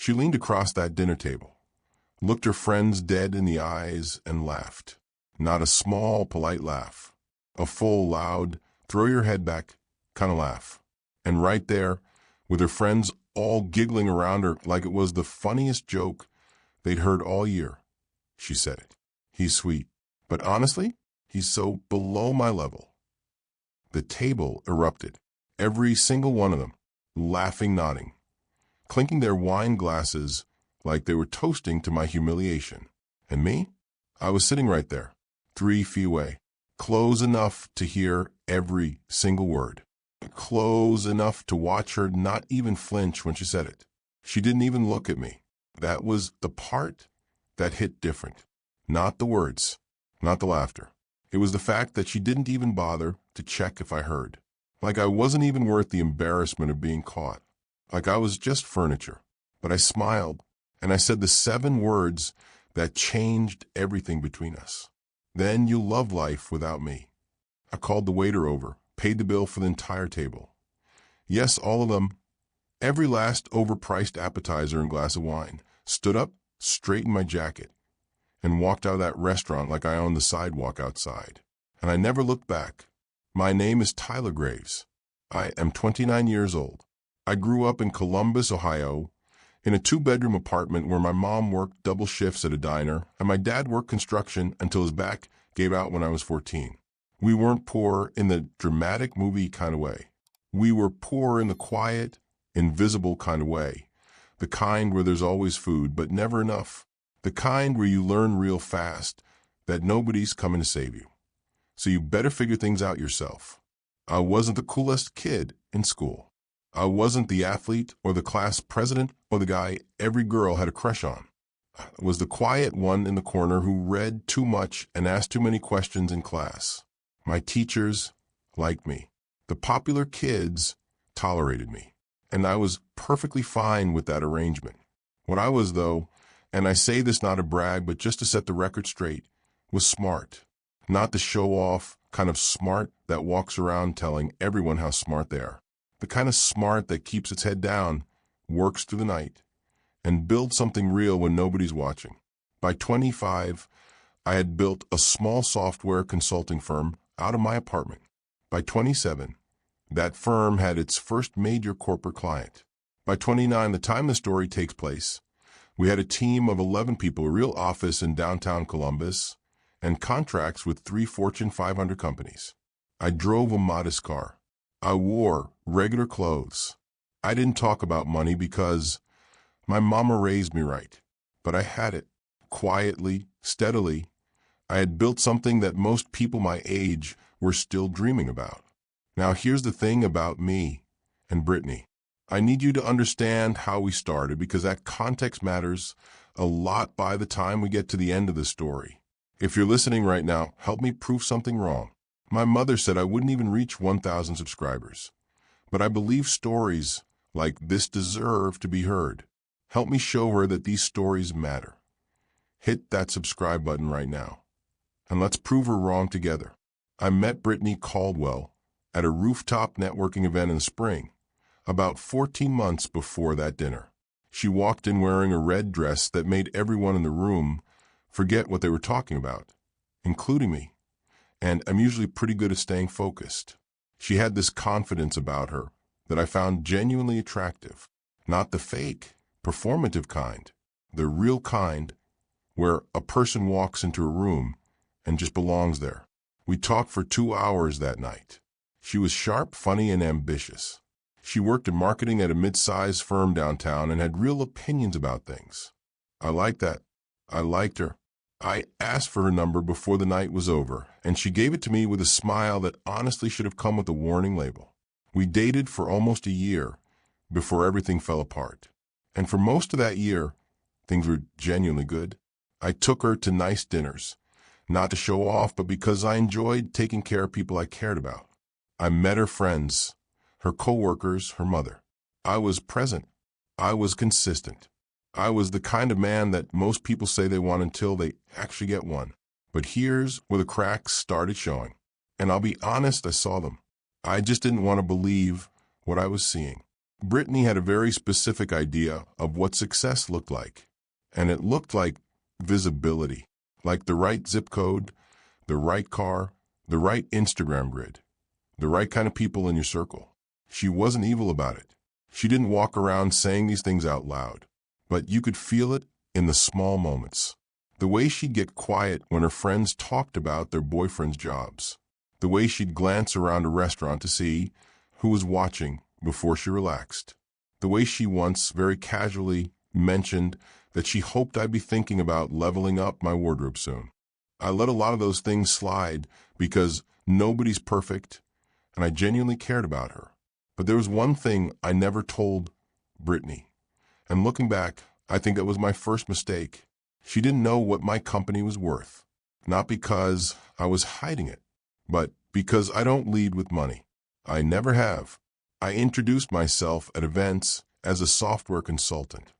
She leaned across that dinner table, looked her friends dead in the eyes, and laughed. Not a small, polite laugh. A full, loud, throw your head back kind of laugh. And right there, with her friends all giggling around her like it was the funniest joke they'd heard all year, she said it. He's sweet, but honestly, he's so below my level. The table erupted, every single one of them, laughing, nodding, clinking their wine glasses like they were toasting to my humiliation. And me? I was sitting right there, 3 feet away, close enough to hear every single word, close enough to watch her not even flinch when she said it. She didn't even look at me. That was the part that hit different. Not the words, not the laughter. It was the fact that she didn't even bother to check if I heard. Like I wasn't even worth the embarrassment of being caught. Like I was just furniture. But I smiled, and I said the 7 words that changed everything between us. Then you'll love life without me. I called the waiter over, paid the bill for the entire table. Yes, all of them. Every last overpriced appetizer and glass of wine. Stood up, straightened my jacket, and walked out of that restaurant like I owned the sidewalk outside. And I never looked back. My name is Tyler Graves. I am 29 years old. I grew up in Columbus, Ohio, in a 2-bedroom apartment where my mom worked double shifts at a diner and my dad worked construction until his back gave out when I was 14. We weren't poor in the dramatic movie kind of way. We were poor in the quiet, invisible kind of way. The kind where there's always food, but never enough. The kind where you learn real fast that nobody's coming to save you. So you better figure things out yourself. I wasn't the coolest kid in school. I wasn't the athlete or the class president or the guy every girl had a crush on. I was the quiet one in the corner who read too much and asked too many questions in class. My teachers liked me. The popular kids tolerated me. And I was perfectly fine with that arrangement. What I was, though, and I say this not to brag, but just to set the record straight, was smart. Not the show-off kind of smart that walks around telling everyone how smart they are. The kind of smart that keeps its head down, works through the night, and builds something real when nobody's watching. By 25, I had built a small software consulting firm out of my apartment. By 27, that firm had its first major corporate client. By 29, the time the story takes place, we had a team of 11 people, a real office in downtown Columbus, and contracts with 3 Fortune 500 companies. I drove a modest car. I wore regular clothes. I didn't talk about money because my mama raised me right. But I had it. Quietly, steadily, I had built something that most people my age were still dreaming about. Now here's the thing about me and Brittany. I need you to understand how we started because that context matters a lot by the time we get to the end of the story. If you're listening right now, help me prove something wrong. My mother said I wouldn't even reach 1,000 subscribers. But I believe stories like this deserve to be heard. Help me show her that these stories matter. Hit that subscribe button right now. And let's prove her wrong together. I met Brittany Caldwell at a rooftop networking event in the spring, about 14 months before that dinner. She walked in wearing a red dress that made everyone in the room forget what they were talking about, including me. And I'm usually pretty good at staying focused. She had this confidence about her that I found genuinely attractive. Not the fake, performative kind, the real kind where a person walks into a room and just belongs there. We talked for 2 hours that night. She was sharp, funny, and ambitious. She worked in marketing at a mid-sized firm downtown and had real opinions about things. I liked that. I liked her. I asked for her number before the night was over, and she gave it to me with a smile that honestly should have come with a warning label. We dated for almost a year before everything fell apart. And for most of that year, things were genuinely good. I took her to nice dinners, not to show off, but because I enjoyed taking care of people I cared about. I met her friends, her coworkers, her mother. I was present. I was consistent. I was the kind of man that most people say they want until they actually get one. But here's where the cracks started showing. And I'll be honest, I saw them. I just didn't want to believe what I was seeing. Brittany had a very specific idea of what success looked like, and it looked like visibility, like the right zip code, the right car, the right Instagram grid, the right kind of people in your circle. She wasn't evil about it. She didn't walk around saying these things out loud, but you could feel it in the small moments. The way she'd get quiet when her friends talked about their boyfriend's jobs. The way she'd glance around a restaurant to see who was watching before she relaxed. The way she once very casually mentioned that she hoped I'd be thinking about leveling up my wardrobe soon. I let a lot of those things slide because nobody's perfect, and I genuinely cared about her. But there was one thing I never told Brittany, and looking back, I think that was my first mistake. She didn't know what my company was worth, not because I was hiding it, but because I don't lead with money. I never have. I introduced myself at events as a software consultant.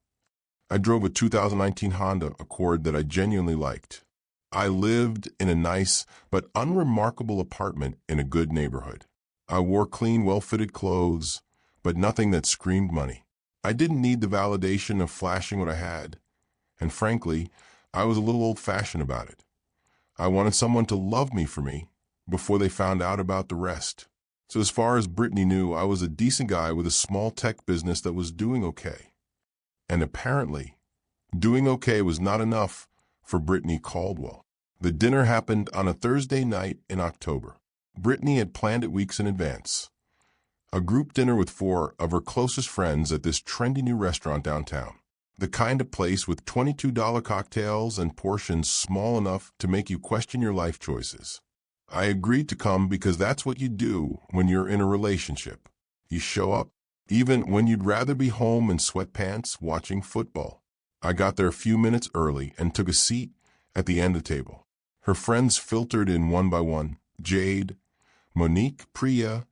I drove a 2019 Honda Accord that I genuinely liked. I lived in a nice but unremarkable apartment in a good neighborhood. I wore clean, well-fitted clothes, but nothing that screamed money. I didn't need the validation of flashing what I had, and frankly, I was a little old-fashioned about it. I wanted someone to love me for me before they found out about the rest. So as far as Brittany knew, I was a decent guy with a small tech business that was doing okay. And apparently, doing okay was not enough for Brittany Caldwell. The dinner happened on a Thursday night in October. Brittany had planned it weeks in advance. A group dinner with 4 of her closest friends at this trendy new restaurant downtown. The kind of place with $22 cocktails and portions small enough to make you question your life choices. I agreed to come because that's what you do when you're in a relationship. You show up, even when you'd rather be home in sweatpants watching football. I got there a few minutes early and took a seat at the end of the table. Her friends filtered in one by one: Jade, Monique, Priya,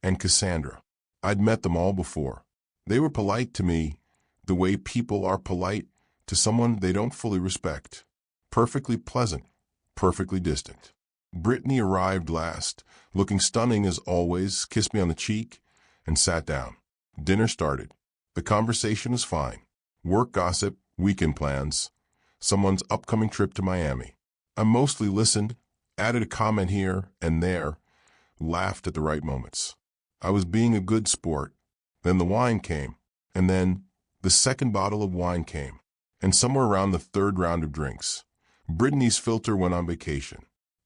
and Cassandra. I'd met them all before. They were polite to me the way people are polite to someone they don't fully respect. Perfectly pleasant, perfectly distant. Brittany arrived last, looking stunning as always, kissed me on the cheek, and sat down. Dinner started. The conversation was fine. Work gossip, weekend plans, someone's upcoming trip to Miami. I mostly listened, added a comment here and there, laughed at the right moments. I was being a good sport. Then the wine came, and then the second bottle of wine came, and somewhere around the 3rd round of drinks, Brittany's filter went on vacation.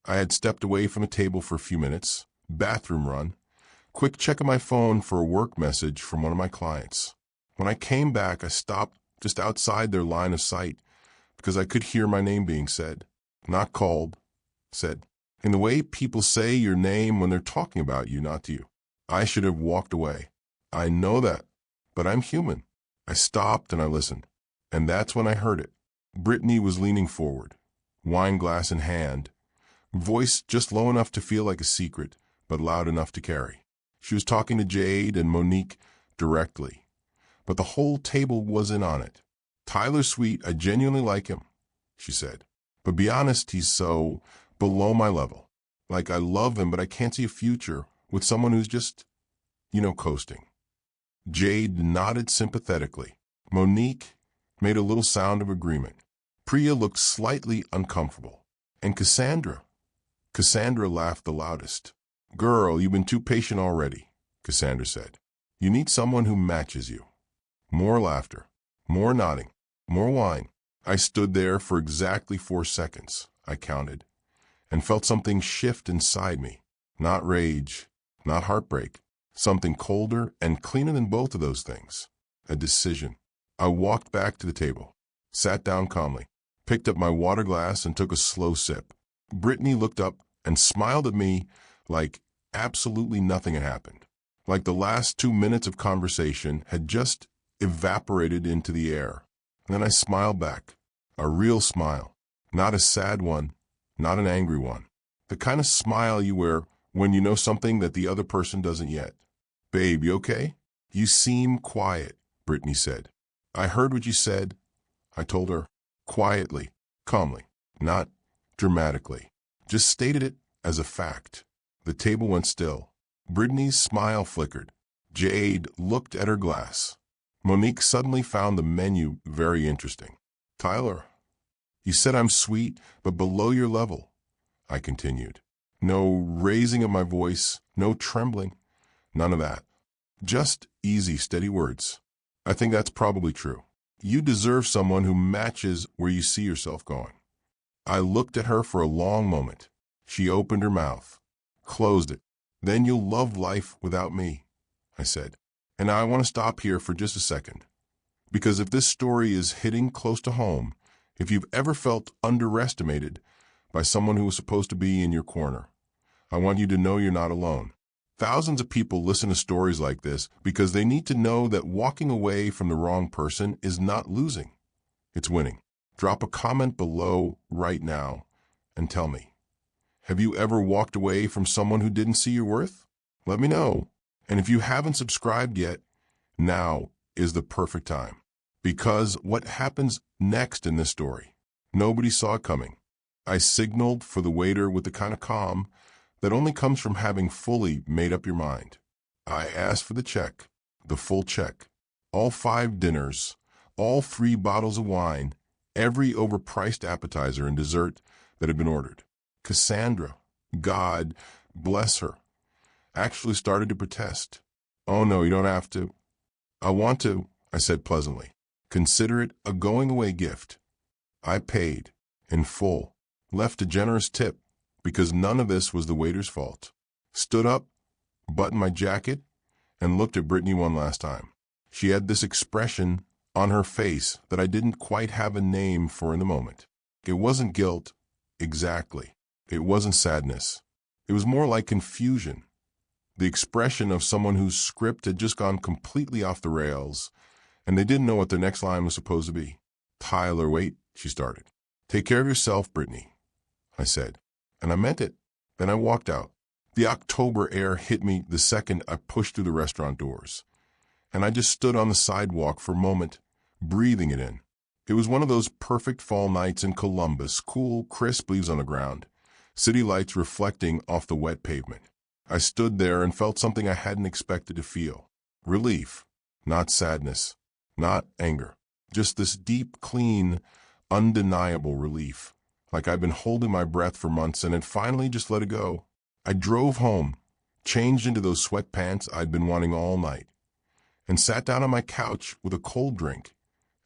I had stepped away from the table for a few minutes, bathroom run, quick check of my phone for a work message from one of my clients. When I came back, I stopped just outside their line of sight because I could hear my name being said. Not called, said. In the way people say your name when they're talking about you, not to you. I should have walked away. I know that, but I'm human. I stopped and I listened, and that's when I heard it. Brittany was leaning forward, wine glass in hand, voice just low enough to feel like a secret, but loud enough to carry. She was talking to Jade and Monique directly, but the whole table was in on it. "Tyler's sweet, I genuinely like him," she said. "But be honest, he's so below my level. Like, I love him, but I can't see a future with someone who's just, coasting." Jade nodded sympathetically. Monique made a little sound of agreement. Priya looked slightly uncomfortable. And Cassandra laughed the loudest. "Girl, you've been too patient already," Cassandra said. "You need someone who matches you." More laughter, more nodding, more wine. I stood there for exactly 4 seconds, I counted, and felt something shift inside me. Not rage, not heartbreak. Something colder and cleaner than both of those things. A decision. I walked back to the table, sat down calmly, picked up my water glass and took a slow sip. Brittany looked up and smiled at me like absolutely nothing had happened. Like the last 2 minutes of conversation had just evaporated into the air. And then I smiled back. A real smile. Not a sad one, not an angry one. The kind of smile you wear when you know something that the other person doesn't yet. "Babe, you okay?" "You seem quiet," Brittany said. "I heard what you said," I told her, quietly, calmly, not dramatically. Just stated it as a fact. The table went still. Brittany's smile flickered. Jade looked at her glass. Monique suddenly found the menu very interesting. Tyler, you said I'm sweet, but below your level, I continued. No raising of my voice, no trembling, none of that. Just easy, steady words. I think that's probably true. You deserve someone who matches where you see yourself going. I looked at her for a long moment. She opened her mouth, closed it. Then you'll love life without me, I said. And I want to stop here for just a second. Because if this story is hitting close to home, if you've ever felt underestimated by someone who was supposed to be in your corner, I want you to know you're not alone. Thousands of people listen to stories like this because they need to know that walking away from the wrong person is not losing. It's winning. Drop a comment below right now and tell me, have you ever walked away from someone who didn't see your worth? Let me know. And if you haven't subscribed yet, now is the perfect time. Because what happens next in this story, nobody saw it coming. I signaled for the waiter with the kind of calm that only comes from having fully made up your mind. I asked for the check, the full check, all 5 dinners, all 3 bottles of wine, every overpriced appetizer and dessert that had been ordered. Cassandra, God bless her, actually started to protest. Oh no, you don't have to. I want to, I said pleasantly. Consider it a going-away gift. I paid, in full, left a generous tip, because none of this was the waiter's fault. Stood up, buttoned my jacket, and looked at Brittany one last time. She had this expression on her face that I didn't quite have a name for in the moment. It wasn't guilt, exactly. It wasn't sadness. It was more like confusion. The expression of someone whose script had just gone completely off the rails, and they didn't know what their next line was supposed to be. Tyler, wait, she started. Take care of yourself, Brittany, I said. And I meant it. Then I walked out. The October air hit me the second I pushed through the restaurant doors. And I just stood on the sidewalk for a moment, breathing it in. It was one of those perfect fall nights in Columbus, cool, crisp leaves on the ground, city lights reflecting off the wet pavement. I stood there and felt something I hadn't expected to feel. Relief, not sadness, not anger. Just this deep, clean, undeniable relief. Like I'd been holding my breath for months and had finally just let it go. I drove home, changed into those sweatpants I'd been wanting all night, and sat down on my couch with a cold drink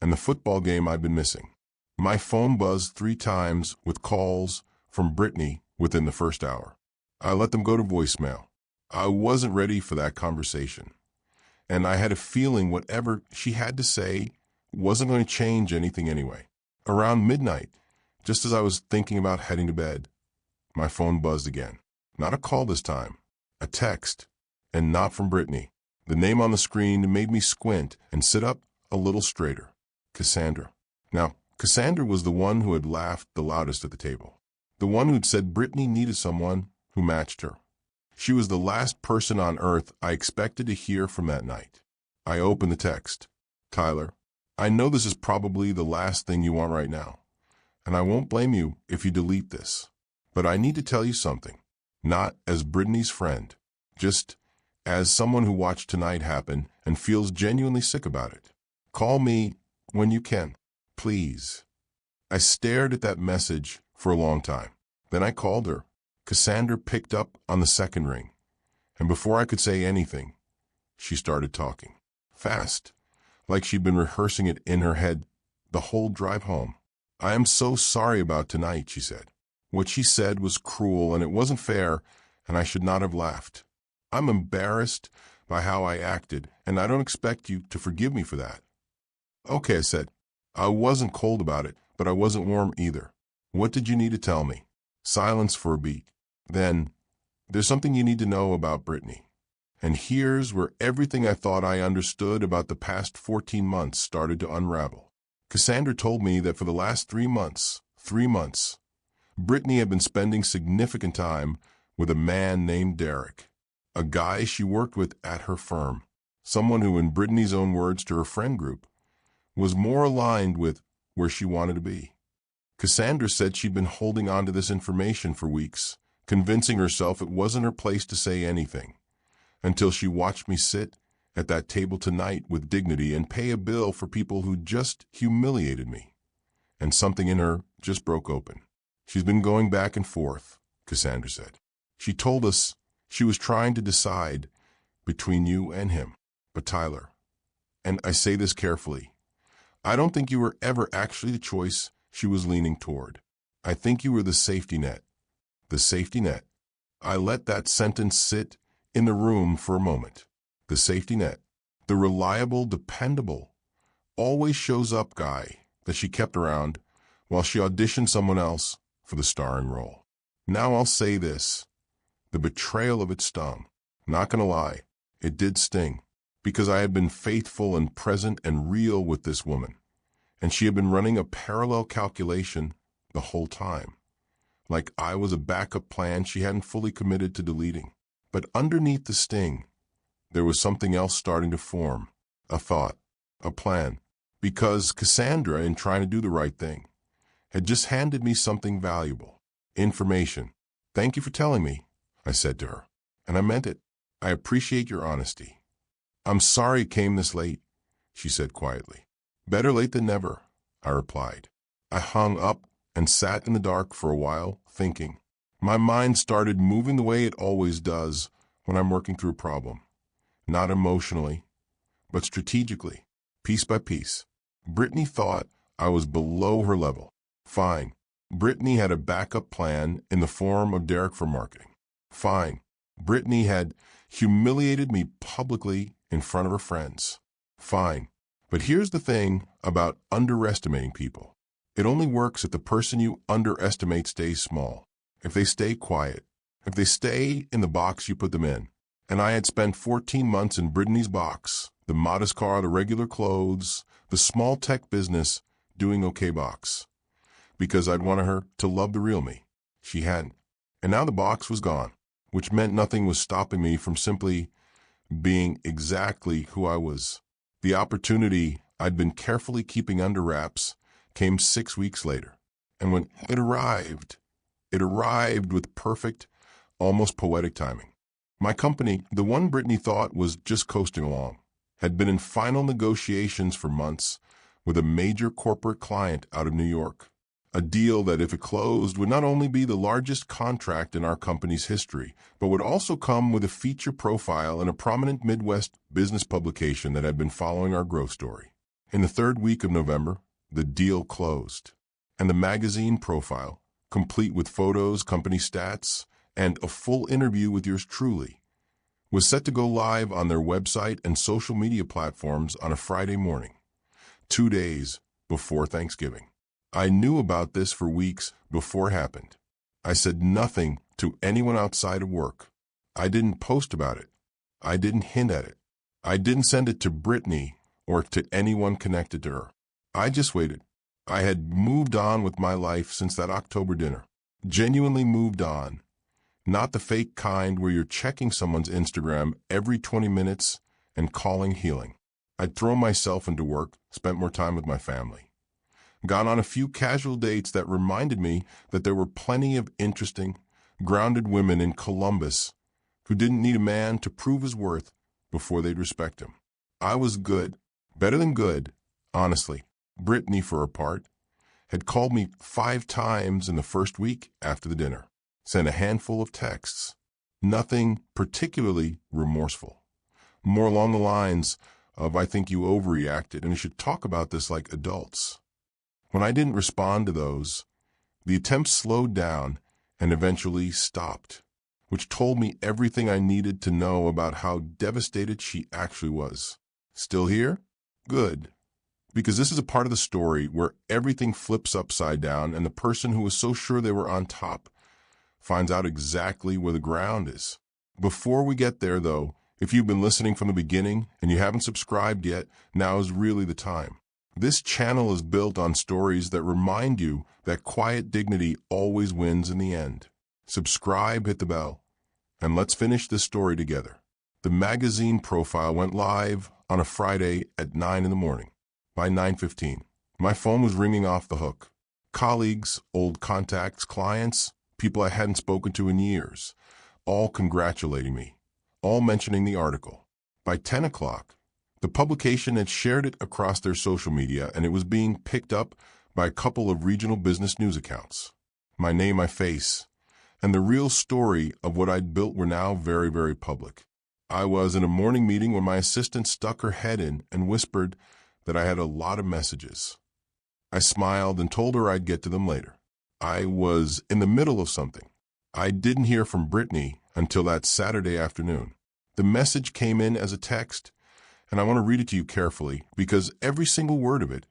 and the football game I'd been missing. My phone buzzed 3 times with calls from Brittany within the first hour. I let them go to voicemail. I wasn't ready for that conversation, and I had a feeling whatever she had to say wasn't going to change anything anyway. Around midnight, just as I was thinking about heading to bed, my phone buzzed again. Not a call this time, a text, and not from Brittany. The name on the screen made me squint and sit up a little straighter. Cassandra. Now, Cassandra was the one who had laughed the loudest at the table. The one who'd said Brittany needed someone who matched her. She was the last person on earth I expected to hear from that night. I opened the text. Tyler, I know this is probably the last thing you want right now, and I won't blame you if you delete this. But I need to tell you something, not as Brittany's friend, just as someone who watched tonight happen and feels genuinely sick about it. Call me when you can, please. I stared at that message for a long time. Then I called her. Cassandra picked up on the second ring, and before I could say anything, she started talking. Fast, like she'd been rehearsing it in her head the whole drive home. I am so sorry about tonight, she said. What she said was cruel, and it wasn't fair, and I should not have laughed. I'm embarrassed by how I acted, and I don't expect you to forgive me for that. Okay, I said. I wasn't cold about it, but I wasn't warm either. What did you need to tell me? Silence for a beat. Then, there's something you need to know about Brittany. And here's where everything I thought I understood about the past 14 months started to unravel. Cassandra told me that for the last 3 months, Brittany had been spending significant time with a man named Derek, a guy she worked with at her firm, someone who, in Brittany's own words to her friend group, was more aligned with where she wanted to be. Cassandra said she'd been holding on to this information for weeks, convincing herself it wasn't her place to say anything, until she watched me sit at that table tonight with dignity and pay a bill for people who just humiliated me. And something in her just broke open. She's been going back and forth, Cassandra said. She told us she was trying to decide between you and him. But Tyler, and I say this carefully, I don't think you were ever actually the choice she was leaning toward. I think you were the safety net. The safety net. I let that sentence sit in the room for a moment. The safety net. The reliable, dependable, always shows up guy that she kept around while she auditioned someone else for the starring role. Now I'll say this. The betrayal of it stung. Not gonna lie, it did sting. Because I had been faithful and present and real with this woman. And she had been running a parallel calculation the whole time. Like I was a backup plan she hadn't fully committed to deleting. But underneath the sting, there was something else starting to form. A thought. A plan. Because Cassandra, in trying to do the right thing, had just handed me something valuable. Information. Thank you for telling me, I said to her. And I meant it. I appreciate your honesty. I'm sorry it came this late, she said quietly. Better late than never, I replied. I hung up and sat in the dark for a while, thinking. My mind started moving the way it always does when I'm working through a problem. Not emotionally, but strategically, piece by piece. Brittany thought I was below her level. Fine. Brittany had a backup plan in the form of Derek for marketing. Fine. Brittany had humiliated me publicly in front of her friends. Fine. But here's the thing about underestimating people. It only works if the person you underestimate stays small, if they stay quiet, if they stay in the box you put them in. And I had spent 14 months in Brittany's box, the modest car, the regular clothes, the small tech business, doing okay box. Because I'd wanted her to love the real me. She hadn't. And now the box was gone, which meant nothing was stopping me from simply being exactly who I was. The opportunity I'd been carefully keeping under wraps came 6 weeks later. And when it arrived with perfect, almost poetic timing. My company, the one Brittany thought was just coasting along, had been in final negotiations for months with a major corporate client out of New York. A deal that, if it closed, would not only be the largest contract in our company's history, but would also come with a feature profile in a prominent Midwest business publication that had been following our growth story. In the third week of November, the deal closed, and the magazine profile, complete with photos, company stats, and a full interview with yours truly, was set to go live on their website and social media platforms on a Friday morning, 2 days before Thanksgiving. I knew about this for weeks before it happened. I said nothing to anyone outside of work. I didn't post about it. I didn't hint at it. I didn't send it to Brittany or to anyone connected to her. I just waited. I had moved on with my life since that October dinner. Genuinely moved on. Not the fake kind where you're checking someone's Instagram every 20 minutes and calling healing. I'd thrown myself into work, spent more time with my family. Gone on a few casual dates that reminded me that there were plenty of interesting, grounded women in Columbus who didn't need a man to prove his worth before they'd respect him. I was good, better than good, honestly. Brittany, for her part, had called me 5 times in the first week after the dinner, sent a handful of texts. Nothing particularly remorseful. More along the lines of, I think you overreacted and we should talk about this like adults. When I didn't respond to those, the attempts slowed down and eventually stopped, which told me everything I needed to know about how devastated she actually was. Still here? Good. Because this is a part of the story where everything flips upside down and the person who was so sure they were on top finds out exactly where the ground is. Before we get there, though, if you've been listening from the beginning and you haven't subscribed yet, now is really the time. This channel is built on stories that remind you that quiet dignity always wins in the end. Subscribe, hit the bell, and let's finish this story together. The magazine profile went live on a Friday at 9 in the morning. By 9:15, my phone was ringing off the hook. Colleagues, old contacts, clients, people I hadn't spoken to in years, all congratulating me, all mentioning the article. By 10 o'clock, the publication had shared it across their social media, and it was being picked up by a couple of regional business news accounts. My name, my face, and the real story of what I'd built were now very, very public. I was in a morning meeting when my assistant stuck her head in and whispered that I had a lot of messages. I smiled and told her I'd get to them later. I was in the middle of something. I didn't hear from Brittany until that Saturday afternoon. The message came in as a text, and I want to read it to you carefully because every single word of it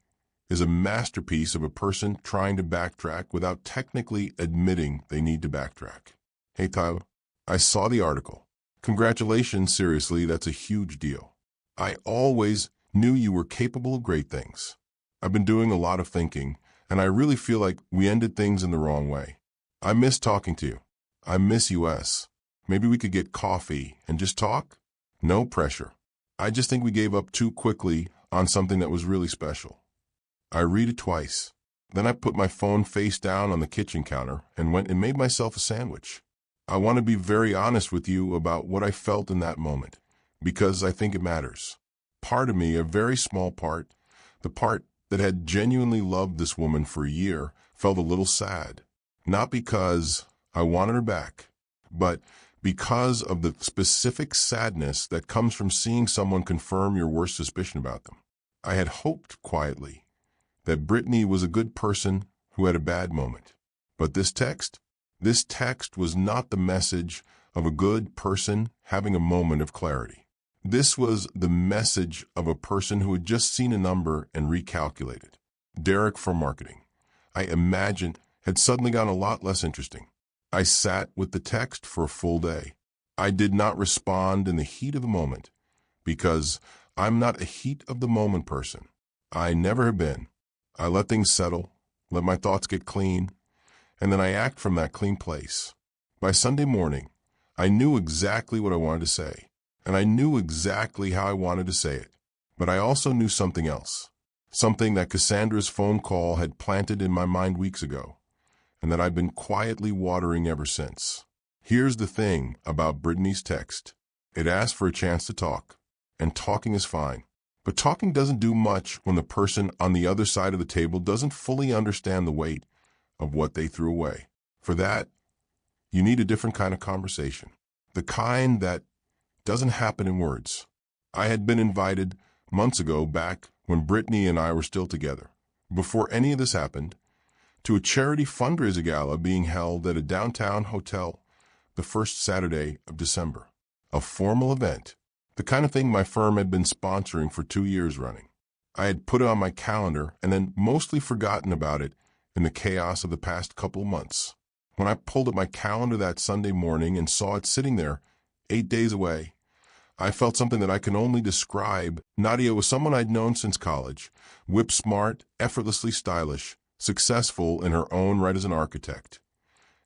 is a masterpiece of a person trying to backtrack without technically admitting they need to backtrack. Hey, Tyler, I saw the article. Congratulations, seriously, that's a huge deal. I always knew you were capable of great things. I've been doing a lot of thinking, and I really feel like we ended things in the wrong way. I miss talking to you. I miss US. Maybe we could get coffee and just talk? No pressure. I just think we gave up too quickly on something that was really special. I read it twice. Then I put my phone face down on the kitchen counter and went and made myself a sandwich. I want to be very honest with you about what I felt in that moment, because I think it matters. Part of me, a very small part, the part that had genuinely loved this woman for a year, felt a little sad. Not because I wanted her back, but because of the specific sadness that comes from seeing someone confirm your worst suspicion about them. I had hoped quietly that Brittany was a good person who had a bad moment. But this text was not the message of a good person having a moment of clarity. This was the message of a person who had just seen a number and recalculated. Derek from marketing, I imagined, had suddenly gotten a lot less interesting. I sat with the text for a full day. I did not respond in the heat of the moment because I'm not a heat of the moment person. I never have been. I let things settle, let my thoughts get clean, and then I act from that clean place. By Sunday morning, I knew exactly what I wanted to say, and I knew exactly how I wanted to say it. But I also knew something else, something that Cassandra's phone call had planted in my mind weeks ago, and that I've been quietly watering ever since. Here's the thing about Brittany's text. It asks for a chance to talk, and talking is fine. But talking doesn't do much when the person on the other side of the table doesn't fully understand the weight of what they threw away. For that, you need a different kind of conversation, the kind that doesn't happen in words. I had been invited months ago, back when Brittany and I were still together, before any of this happened, to a charity fundraiser gala being held at a downtown hotel the first Saturday of December. A formal event, the kind of thing my firm had been sponsoring for 2 years running. I had put it on my calendar and then mostly forgotten about it in the chaos of the past couple of months. When I pulled up my calendar that Sunday morning and saw it sitting there, 8 days away, I felt something that I can only describe. Nadia was someone I'd known since college, whip-smart, effortlessly stylish, successful in her own right as an architect,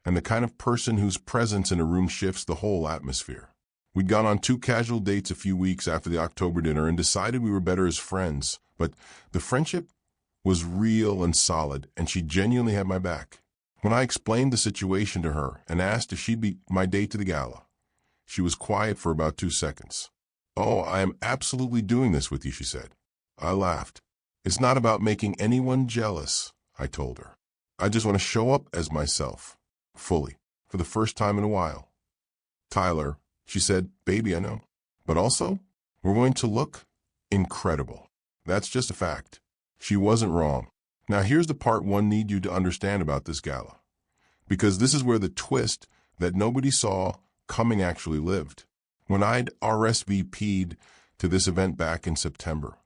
and the kind of person whose presence in a room shifts the whole atmosphere. We'd gone on 2 casual dates a few weeks after the October dinner and decided we were better as friends, but the friendship was real and solid, and she genuinely had my back. When I explained the situation to her and asked if she'd be my date to the gala, she was quiet for about 2 seconds. "Oh, I am absolutely doing this with you," she said. I laughed. "It's not about making anyone jealous," I told her. "I just want to show up as myself, fully, for the first time in a while." "Tyler," she said, "baby, I know. But also, we're going to look incredible. That's just a fact." She wasn't wrong. Now here's the part one need you to understand about this gala, because this is where the twist that nobody saw coming actually lived. When I'd RSVP'd to this event back in September,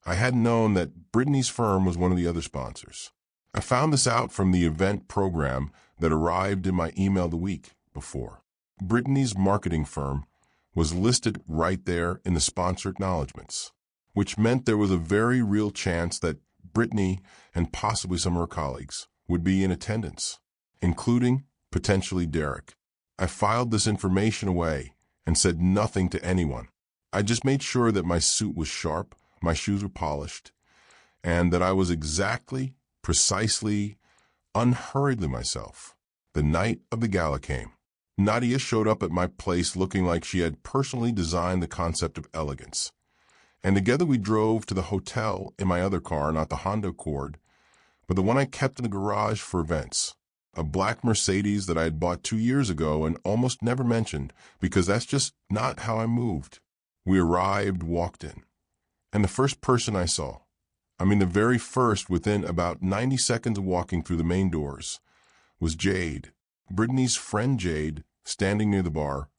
I hadn't known that Brittany's firm was one of the other sponsors. I found this out from the event program that arrived in my email the week before. Brittany's marketing firm was listed right there in the sponsor acknowledgments, which meant there was a very real chance that Brittany and possibly some of her colleagues would be in attendance, including potentially Derek. I filed this information away and said nothing to anyone. I just made sure that my suit was sharp, my shoes were polished, and that I was exactly, precisely, unhurriedly myself. The night of the gala came. Nadia showed up at my place looking like she had personally designed the concept of elegance. And together we drove to the hotel in my other car, not the Honda Accord, but the one I kept in the garage for events. A black Mercedes that I had bought 2 years ago and almost never mentioned because that's just not how I moved. We arrived, walked in. And the first person I saw, the very first within about 90 seconds of walking through the main doors, was Jade, Brittany's friend Jade, standing near the bar,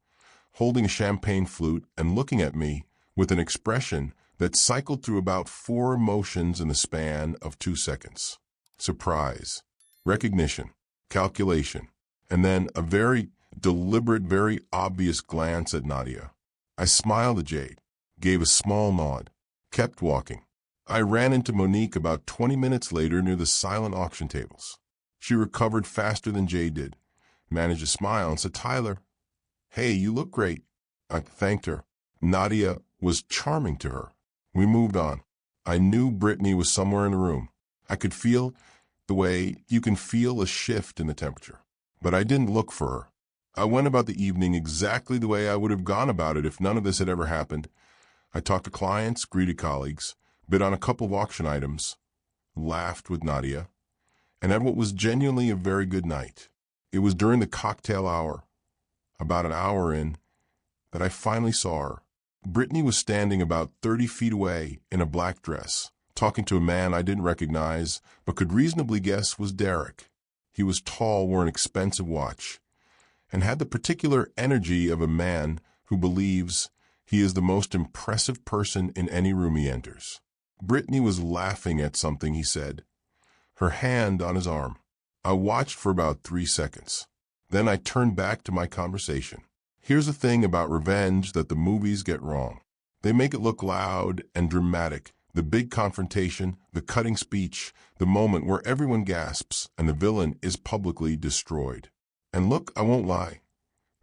holding a champagne flute and looking at me with an expression that cycled through about 4 emotions in the span of 2 seconds. Surprise, recognition, calculation, and then a very deliberate, very obvious glance at Nadia. I smiled at Jade, gave a small nod, kept walking. I ran into Monique about 20 minutes later near the silent auction tables. She recovered faster than Jade did, managed a smile and said, "Tyler, hey, you look great." I thanked her. Nadia was charming to her. We moved on. I knew Brittany was somewhere in the room. I could feel the way you can feel a shift in the temperature. But I didn't look for her. I went about the evening exactly the way I would have gone about it if none of this had ever happened. I talked to clients, greeted colleagues, bid on a couple of auction items, laughed with Nadia, and had what was genuinely a very good night. It was during the cocktail hour, about an hour in, that I finally saw her. Brittany was standing about 30 feet away in a black dress, talking to a man I didn't recognize but could reasonably guess was Derek. He was tall, wore an expensive watch, and had the particular energy of a man who believes he is the most impressive person in any room he enters. Brittany was laughing at something he said, her hand on his arm. I watched for about 3 seconds. Then I turned back to my conversation. Here's the thing about revenge that the movies get wrong. They make it look loud and dramatic, the big confrontation, the cutting speech, the moment where everyone gasps and the villain is publicly destroyed. And look, I won't lie.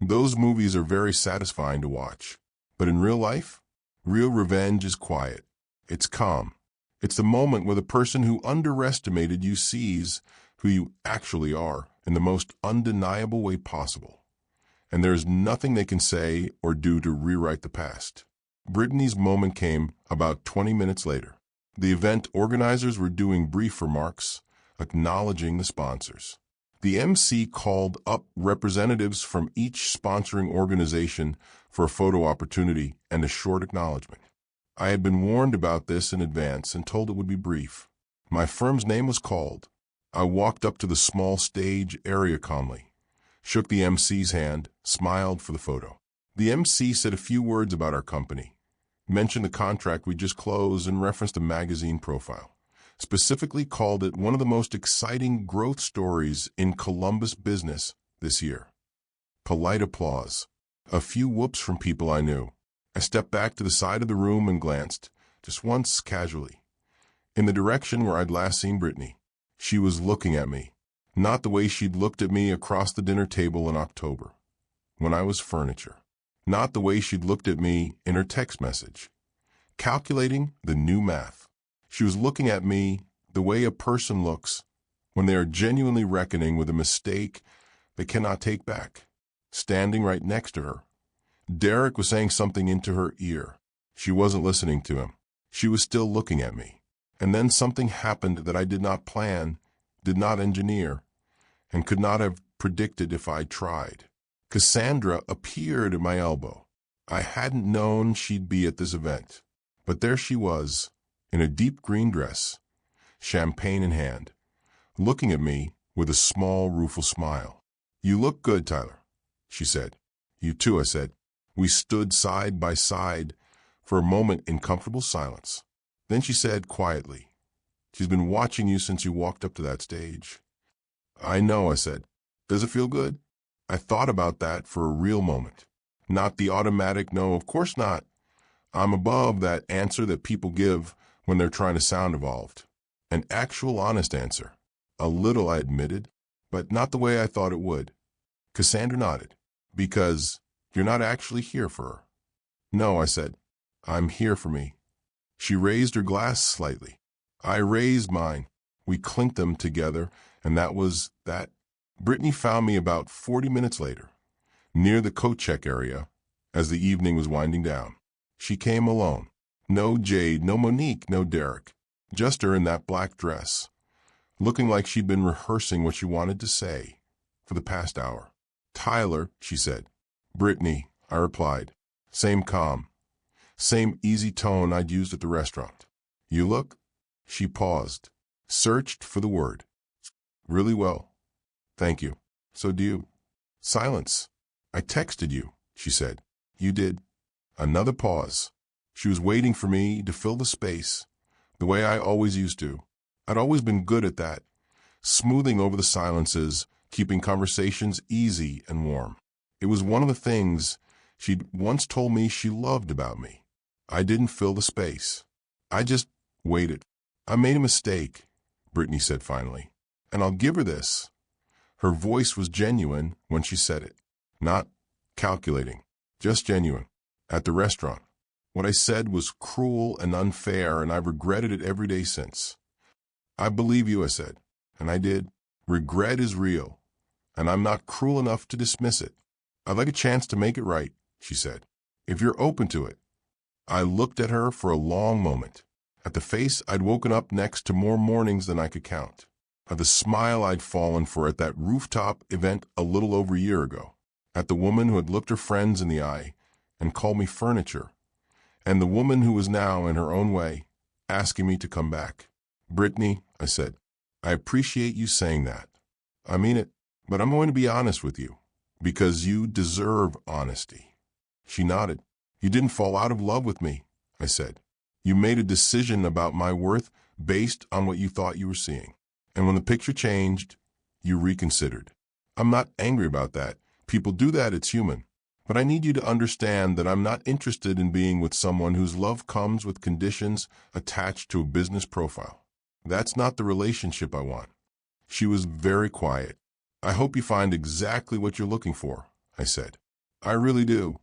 Those movies are very satisfying to watch. But in real life, real revenge is quiet. It's calm. It's the moment where the person who underestimated you sees who you actually are in the most undeniable way possible. And there's nothing they can say or do to rewrite the past. Brittany's moment came about 20 minutes later. The event organizers were doing brief remarks, acknowledging the sponsors. The MC called up representatives from each sponsoring organization for a photo opportunity and a short acknowledgement. I had been warned about this in advance and told it would be brief. My firm's name was called. I walked up to the small stage area calmly, shook the MC's hand, smiled for the photo. The MC said a few words about our company, mentioned the contract we just closed and referenced a magazine profile. Specifically called it one of the most exciting growth stories in Columbus business this year. Polite applause. A few whoops from people I knew. I stepped back to the side of the room and glanced, just once casually, in the direction where I'd last seen Brittany. She was looking at me, not the way she'd looked at me across the dinner table in October, when I was furniture. Not the way she'd looked at me in her text message, calculating the new math. She was looking at me the way a person looks when they are genuinely reckoning with a mistake they cannot take back. Standing right next to her, Derek was saying something into her ear. She wasn't listening to him. She was still looking at me. And then something happened that I did not plan, did not engineer, and could not have predicted if I tried. Cassandra appeared at my elbow. I hadn't known she'd be at this event, but there she was, in a deep green dress, champagne in hand, looking at me with a small, rueful smile. "You look good, Tyler," she said. "You too," I said. We stood side by side for a moment in comfortable silence. Then she said quietly, "She's been watching you since you walked up to that stage." "I know," I said. "Does it feel good?" I thought about that for a real moment. Not the automatic, "No, of course not." I'm above that answer that people give when they're trying to sound evolved. An actual honest answer. A little, I admitted, but not the way I thought it would. Cassandra nodded. "Because you're not actually here for her." "No," I said. "I'm here for me." She raised her glass slightly. I raised mine. We clinked them together, and that was that. Brittany found me about 40 minutes later, near the coat check area, as the evening was winding down. She came alone. No Jade, no Monique, no Derek. Just her in that black dress, looking like she'd been rehearsing what she wanted to say for the past hour. "Tyler," she said. "Brittany," I replied. Same calm, same easy tone I'd used at the restaurant. "You look?" She paused, searched for the word. "Really well. Thank you. So do you." Silence. "I texted you," she said. "You did." Another pause. She was waiting for me to fill the space, the way I always used to. I'd always been good at that, smoothing over the silences, keeping conversations easy and warm. It was one of the things she'd once told me she loved about me. I didn't fill the space. I just waited. "I made a mistake," Brittany said finally, "and I'll give her this." Her voice was genuine when she said it. Not calculating, just genuine. At the restaurant. What I said was cruel and unfair, and I've regretted it every day since. "I believe you," I said, and I did. Regret is real, and I'm not cruel enough to dismiss it. "I'd like a chance to make it right," she said, "if you're open to it." I looked at her for a long moment, at the face I'd woken up next to more mornings than I could count, at the smile I'd fallen for at that rooftop event a little over a year ago, at the woman who had looked her friends in the eye and called me furniture, and the woman who was now, in her own way, asking me to come back. "Brittany," I said, "I appreciate you saying that. I mean it, but I'm going to be honest with you, because you deserve honesty." She nodded. "You didn't fall out of love with me," I said. "You made a decision about my worth based on what you thought you were seeing. And when the picture changed, you reconsidered. I'm not angry about that. People do that, it's human. But I need you to understand that I'm not interested in being with someone whose love comes with conditions attached to a business profile. That's not the relationship I want." She was very quiet. "I hope you find exactly what you're looking for," I said. "I really do."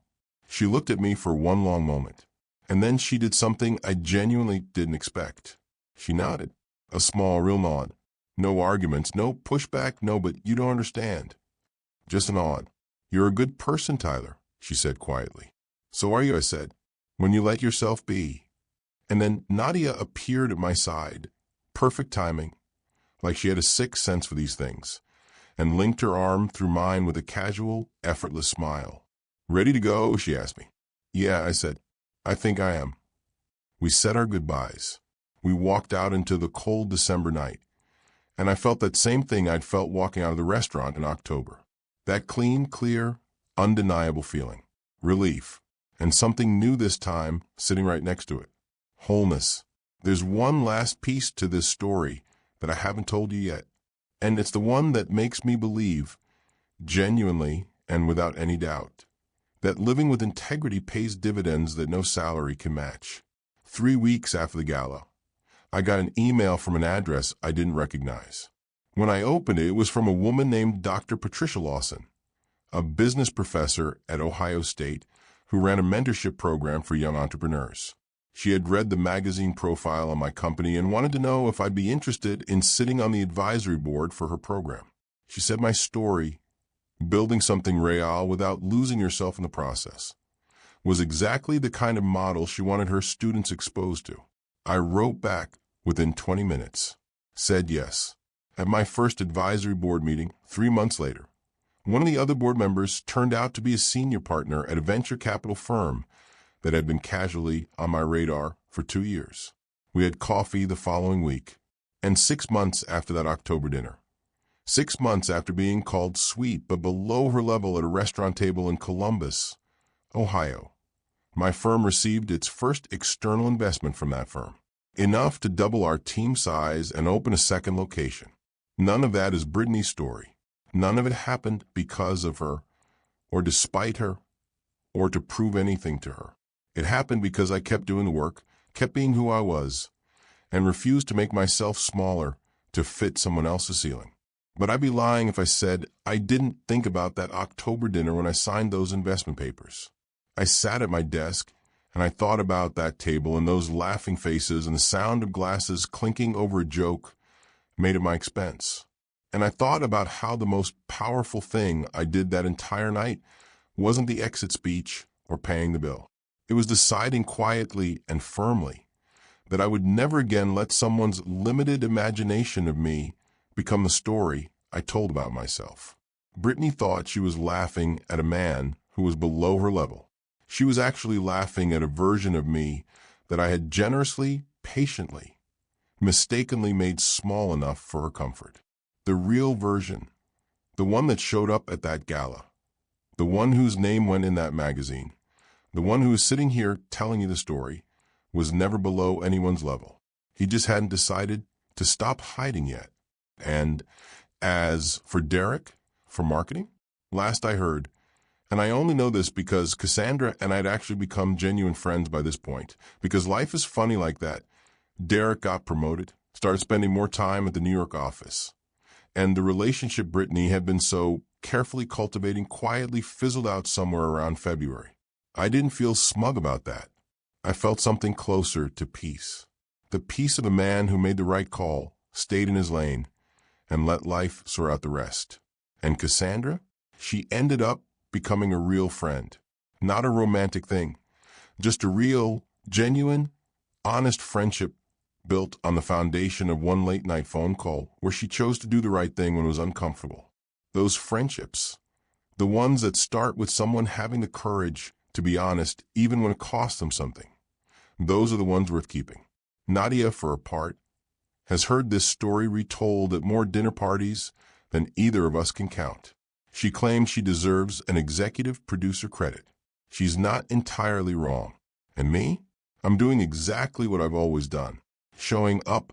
She looked at me for one long moment, and then she did something I genuinely didn't expect. She nodded. A small, real nod. No arguments, no pushback, no "but you don't understand." Just a nod. "You're a good person, Tyler," she said quietly. "So are you," I said, "when you let yourself be." And then Nadia appeared at my side, perfect timing, like she had a sixth sense for these things, and linked her arm through mine with a casual, effortless smile. "Ready to go?" she asked me. "Yeah," I said. "I think I am." We said our goodbyes. We walked out into the cold December night, and I felt that same thing I'd felt walking out of the restaurant in October. That clean, clear, undeniable feeling. Relief. And something new this time sitting right next to it. Wholeness. There's one last piece to this story that I haven't told you yet, and it's the one that makes me believe, genuinely and without any doubt, that living with integrity pays dividends that no salary can match. 3 weeks after the gala, I got an email from an address I didn't recognize. When I opened it, it was from a woman named Dr. Patricia Lawson, a business professor at Ohio State who ran a mentorship program for young entrepreneurs. She had read the magazine profile on my company and wanted to know if I'd be interested in sitting on the advisory board for her program. She said my story, building something real without losing yourself in the process, was exactly the kind of model she wanted her students exposed to. I wrote back within 20 minutes, said yes. At my first advisory board meeting, 3 months later, one of the other board members turned out to be a senior partner at a venture capital firm that had been casually on my radar for 2 years. We had coffee the following week, and 6 months after that October dinner, 6 months after being called sweet but below her level at a restaurant table in Columbus, Ohio, my firm received its first external investment from that firm, enough to double our team size and open a second location. None of that is Brittany's story. None of it happened because of her, or despite her, or to prove anything to her. It happened because I kept doing the work, kept being who I was, and refused to make myself smaller to fit someone else's ceiling. But I'd be lying if I said I didn't think about that October dinner when I signed those investment papers. I sat at my desk, and I thought about that table and those laughing faces and the sound of glasses clinking over a joke made at my expense. And I thought about how the most powerful thing I did that entire night wasn't the exit speech or paying the bill. It was deciding quietly and firmly that I would never again let someone's limited imagination of me become the story I told about myself. Brittany thought she was laughing at a man who was below her level. She was actually laughing at a version of me that I had generously, patiently, mistakenly made small enough for her comfort. The real version, the one that showed up at that gala, the one whose name went in that magazine, the one who is sitting here telling you the story, was never below anyone's level. He just hadn't decided to stop hiding yet. And as for Derek, for marketing, last I heard, and I only know this because Cassandra and I'd actually become genuine friends by this point, because life is funny like that. Derek got promoted, started spending more time at the New York office, and the relationship Brittany had been so carefully cultivating quietly fizzled out somewhere around February. I didn't feel smug about that. I felt something closer to peace. The peace of a man who made the right call, stayed in his lane, and let life sort out the rest. And Cassandra? She ended up becoming a real friend. Not a romantic thing, just a real, genuine, honest friendship built on the foundation of one late-night phone call where she chose to do the right thing when it was uncomfortable. Those friendships, the ones that start with someone having the courage to be honest even when it costs them something, those are the ones worth keeping. Nadia, for her part, has heard this story retold at more dinner parties than either of us can count. She claims she deserves an executive producer credit. She's not entirely wrong. And me? I'm doing exactly what I've always done. Showing up,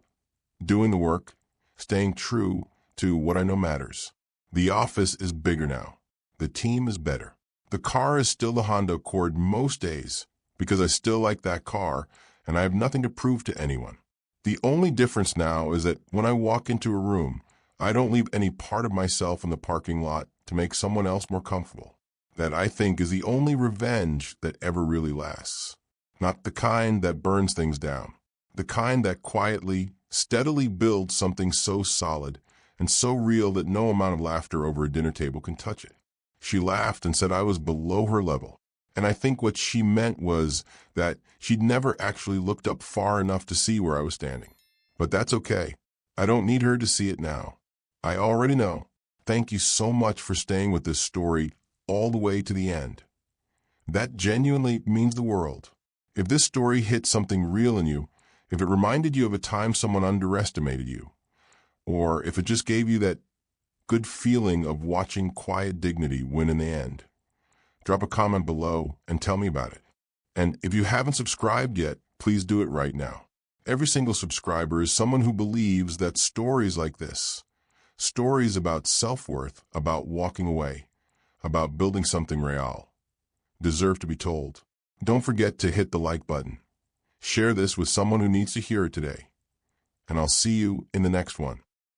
doing the work, staying true to what I know matters. The office is bigger now. The team is better. The car is still the Honda Accord most days because I still like that car and I have nothing to prove to anyone. The only difference now is that when I walk into a room, I don't leave any part of myself in the parking lot to make someone else more comfortable. That, I think, is the only revenge that ever really lasts. Not the kind that burns things down. The kind that quietly, steadily builds something so solid and so real that no amount of laughter over a dinner table can touch it. She laughed and said I was below her level. And I think what she meant was that she'd never actually looked up far enough to see where I was standing. But that's okay. I don't need her to see it now. I already know. Thank you so much for staying with this story all the way to the end. That genuinely means the world. If this story hit something real in you, if it reminded you of a time someone underestimated you, or if it just gave you that good feeling of watching quiet dignity win in the end, drop a comment below and tell me about it. And if you haven't subscribed yet, please do it right now. Every single subscriber is someone who believes that stories like this, stories about self-worth, about walking away, about building something real, deserve to be told. Don't forget to hit the like button. Share this with someone who needs to hear it today. And I'll see you in the next one.